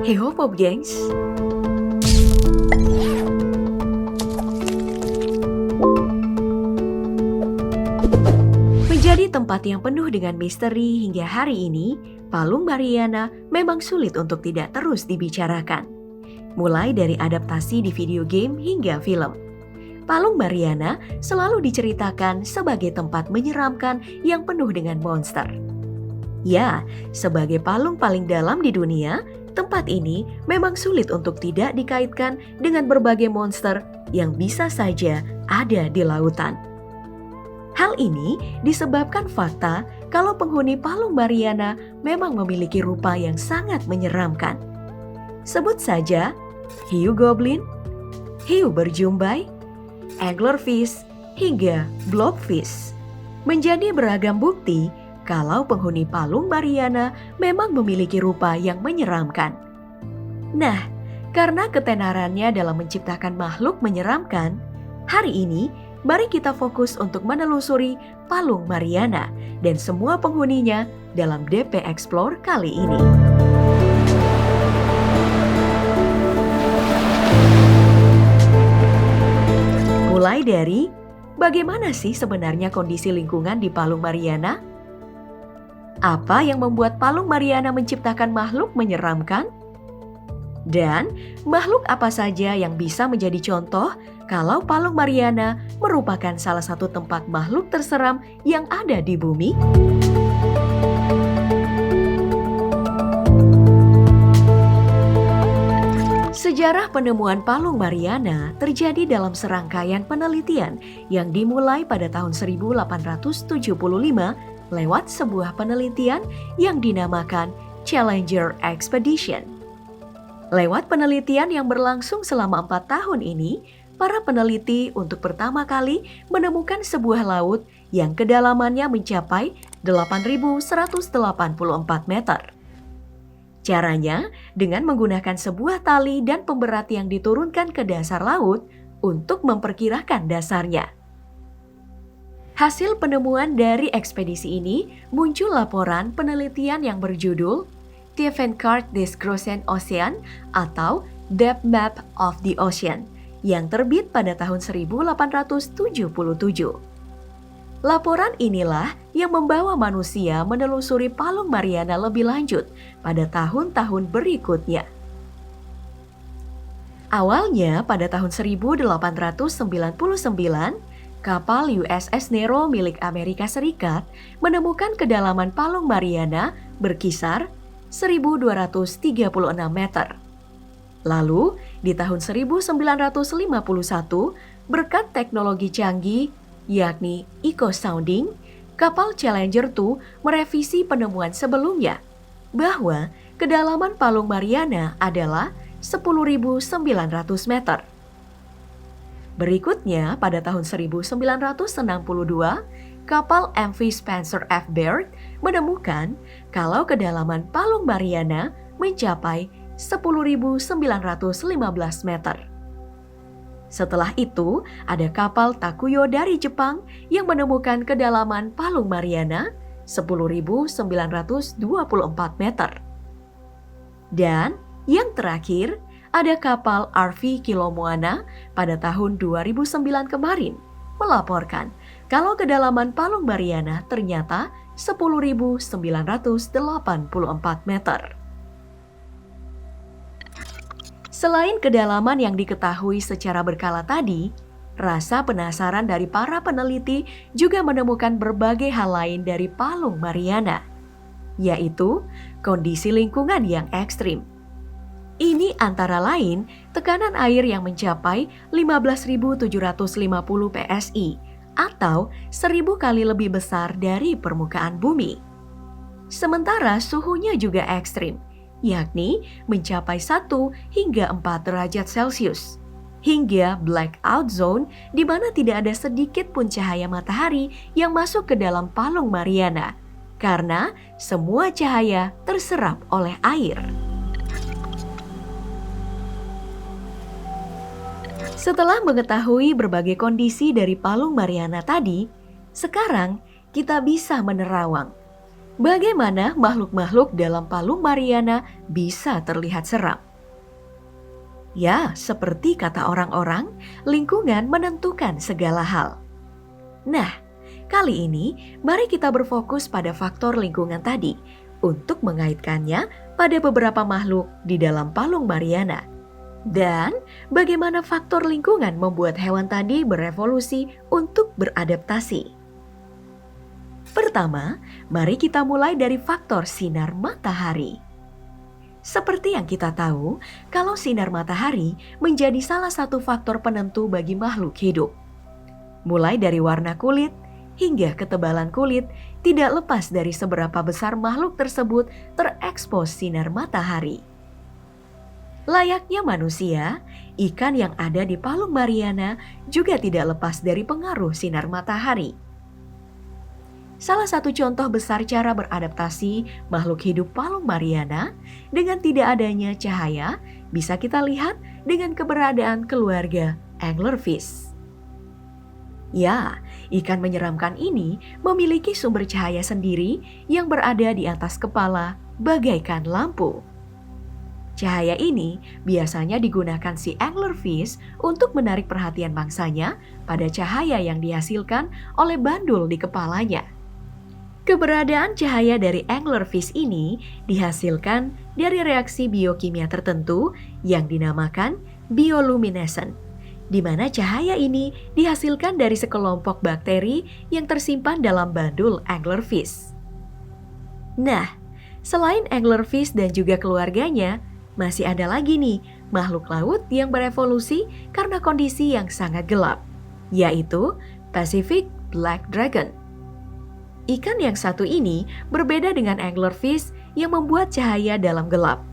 Hey ho Pop Gengs, menjadi tempat yang penuh dengan misteri hingga hari ini, Palung Mariana memang sulit untuk tidak terus dibicarakan. Mulai dari adaptasi di video game hingga film. Palung Mariana selalu diceritakan sebagai tempat menyeramkan yang penuh dengan monster. Ya, sebagai palung paling dalam di dunia, tempat ini memang sulit untuk tidak dikaitkan dengan berbagai monster yang bisa saja ada di lautan. Hal ini disebabkan fakta kalau penghuni Palung Mariana memang memiliki rupa yang sangat menyeramkan. Sebut saja hiu goblin, hiu berjumbai, anglerfish, hingga blobfish. Menjadi beragam bukti kalau penghuni Palung Mariana memang memiliki rupa yang menyeramkan. Nah, karena ketenarannya dalam menciptakan makhluk menyeramkan, hari ini mari kita fokus untuk menelusuri Palung Mariana dan semua penghuninya dalam DP Explore kali ini. Mulai dari, bagaimana sih sebenarnya kondisi lingkungan di Palung Mariana? Apa yang membuat Palung Mariana menciptakan makhluk menyeramkan? Dan makhluk apa saja yang bisa menjadi contoh kalau Palung Mariana merupakan salah satu tempat makhluk terseram yang ada di bumi? Sejarah penemuan Palung Mariana terjadi dalam serangkaian penelitian yang dimulai pada tahun 1875 lewat sebuah penelitian yang dinamakan Challenger Expedition. Lewat penelitian yang berlangsung selama 4 tahun ini, para peneliti untuk pertama kali menemukan sebuah laut yang kedalamannya mencapai 8.184 meter. Caranya dengan menggunakan sebuah tali dan pemberat yang diturunkan ke dasar laut untuk memperkirakan dasarnya. Hasil penemuan dari ekspedisi ini muncul laporan penelitian yang berjudul Tiefenkaart des Großen Ocean atau Depth Map of the Ocean yang terbit pada tahun 1877. Laporan inilah yang membawa manusia menelusuri Palung Mariana lebih lanjut pada tahun-tahun berikutnya. Awalnya pada tahun 1899, kapal USS Nero milik Amerika Serikat menemukan kedalaman Palung Mariana berkisar 1.236 meter. Lalu, di tahun 1951, berkat teknologi canggih, yakni eco sounding, kapal Challenger 2 merevisi penemuan sebelumnya bahwa kedalaman Palung Mariana adalah 10.900 meter. Berikutnya, pada tahun 1962, kapal MV Spencer F. Baird menemukan kalau kedalaman Palung Mariana mencapai 10.915 meter. Setelah itu, ada kapal Takuyo dari Jepang yang menemukan kedalaman Palung Mariana 10.924 meter. Dan yang terakhir, ada kapal RV Kilomoana pada tahun 2009 kemarin melaporkan kalau kedalaman Palung Mariana ternyata 10.984 meter. Selain kedalaman yang diketahui secara berkala tadi, rasa penasaran dari para peneliti juga menemukan berbagai hal lain dari Palung Mariana, yaitu kondisi lingkungan yang ekstrim. Ini antara lain tekanan air yang mencapai 15.750 PSI atau 1.000 kali lebih besar dari permukaan bumi. Sementara suhunya juga ekstrim, yakni mencapai 1 hingga 4 derajat Celcius. Hingga blackout zone di mana tidak ada sedikit pun cahaya matahari yang masuk ke dalam Palung Mariana karena semua cahaya terserap oleh air. Setelah mengetahui berbagai kondisi dari Palung Mariana tadi, sekarang kita bisa menerawang Bagaimana makhluk-makhluk dalam Palung Mariana bisa terlihat seram? Ya, seperti kata orang-orang, lingkungan menentukan segala hal. Nah, kali ini mari kita berfokus pada faktor lingkungan tadi untuk mengaitkannya pada beberapa makhluk di dalam Palung Mariana. Dan bagaimana faktor lingkungan membuat hewan tadi berevolusi untuk beradaptasi. Pertama, mari kita mulai dari faktor sinar matahari. Seperti yang kita tahu, kalau sinar matahari menjadi salah satu faktor penentu bagi makhluk hidup. Mulai dari warna kulit hingga ketebalan kulit, tidak lepas dari seberapa besar makhluk tersebut terekspos sinar matahari. Layaknya manusia, ikan yang ada di Palung Mariana juga tidak lepas dari pengaruh sinar matahari. Salah satu contoh besar cara beradaptasi makhluk hidup Palung Mariana dengan tidak adanya cahaya bisa kita lihat dengan keberadaan keluarga anglerfish. Ya, ikan menyeramkan ini memiliki sumber cahaya sendiri yang berada di atas kepala bagaikan lampu. Cahaya ini biasanya digunakan si anglerfish untuk menarik perhatian mangsanya pada cahaya yang dihasilkan oleh bandul di kepalanya. Keberadaan cahaya dari anglerfish ini dihasilkan dari reaksi biokimia tertentu yang dinamakan bioluminescent, di mana cahaya ini dihasilkan dari sekelompok bakteri yang tersimpan dalam bandul anglerfish. Nah, selain anglerfish dan juga keluarganya, masih ada lagi nih makhluk laut yang berevolusi karena kondisi yang sangat gelap, yaitu Pacific Black Dragon. Ikan yang satu ini berbeda dengan anglerfish yang membuat cahaya dalam gelap.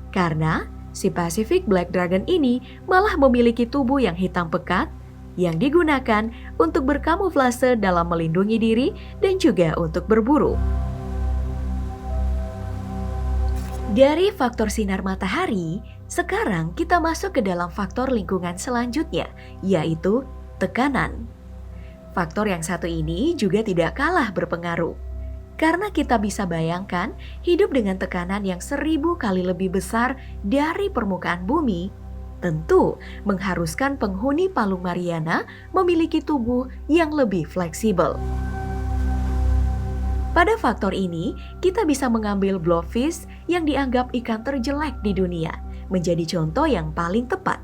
Karena si Pacific Black Dragon ini malah memiliki tubuh yang hitam pekat yang digunakan untuk berkamuflase dalam melindungi diri dan juga untuk berburu. Dari faktor sinar matahari, sekarang kita masuk ke dalam faktor lingkungan selanjutnya, yaitu tekanan. Faktor yang satu ini juga tidak kalah berpengaruh. Karena kita bisa bayangkan hidup dengan tekanan yang 1000 kali lebih besar dari permukaan bumi, tentu mengharuskan penghuni Palung Mariana memiliki tubuh yang lebih fleksibel. Pada faktor ini, kita bisa mengambil blobfish yang dianggap ikan terjelek di dunia, menjadi contoh yang paling tepat.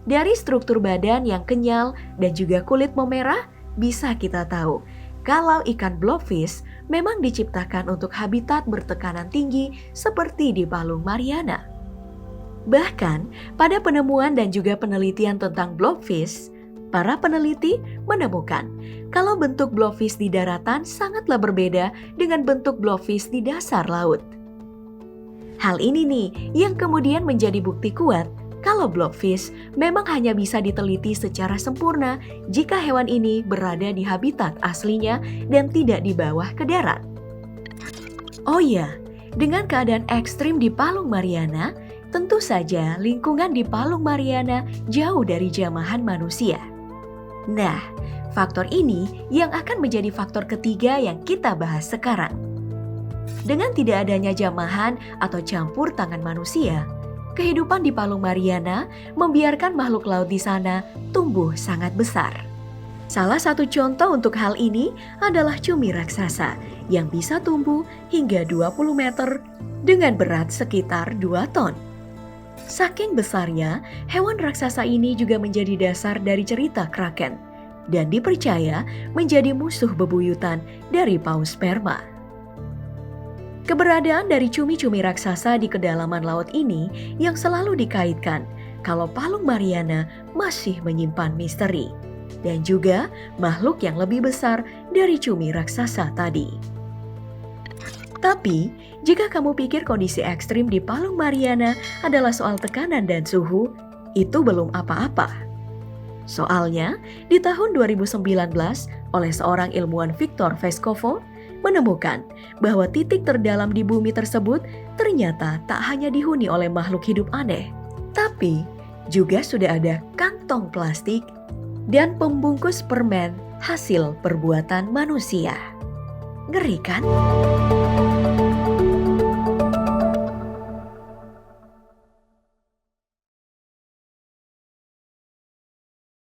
Dari struktur badan yang kenyal dan juga kulit memerah, bisa kita tahu kalau ikan blobfish memang diciptakan untuk habitat bertekanan tinggi seperti di Palung Mariana. Bahkan, pada penemuan dan juga penelitian tentang blobfish, para peneliti menemukan kalau bentuk blobfish di daratan sangatlah berbeda dengan bentuk blobfish di dasar laut. Hal ini nih yang kemudian menjadi bukti kuat kalau blobfish memang hanya bisa diteliti secara sempurna jika hewan ini berada di habitat aslinya dan tidak dibawa ke darat. Oh ya, dengan keadaan ekstrim di Palung Mariana, tentu saja lingkungan di Palung Mariana jauh dari jamahan manusia. Nah, faktor ini yang akan menjadi faktor ketiga yang kita bahas sekarang. Dengan tidak adanya jamahan atau campur tangan manusia, kehidupan di Palung Mariana membiarkan makhluk laut di sana tumbuh sangat besar. Salah satu contoh untuk hal ini adalah cumi raksasa yang bisa tumbuh hingga 20 meter dengan berat sekitar 2 ton. Saking besarnya, hewan raksasa ini juga menjadi dasar dari cerita Kraken dan dipercaya menjadi musuh bebuyutan dari paus sperma. Keberadaan dari cumi-cumi raksasa di kedalaman laut ini yang selalu dikaitkan kalau Palung Mariana masih menyimpan misteri dan juga makhluk yang lebih besar dari cumi raksasa tadi. Tapi, jika kamu pikir kondisi ekstrim di Palung Mariana adalah soal tekanan dan suhu, itu belum apa-apa. Soalnya, di tahun 2019 oleh seorang ilmuwan Viktor Veskovo menemukan bahwa titik terdalam di bumi tersebut ternyata tak hanya dihuni oleh makhluk hidup aneh, tapi juga sudah ada kantong plastik dan pembungkus permen hasil perbuatan manusia. Ngeri kan?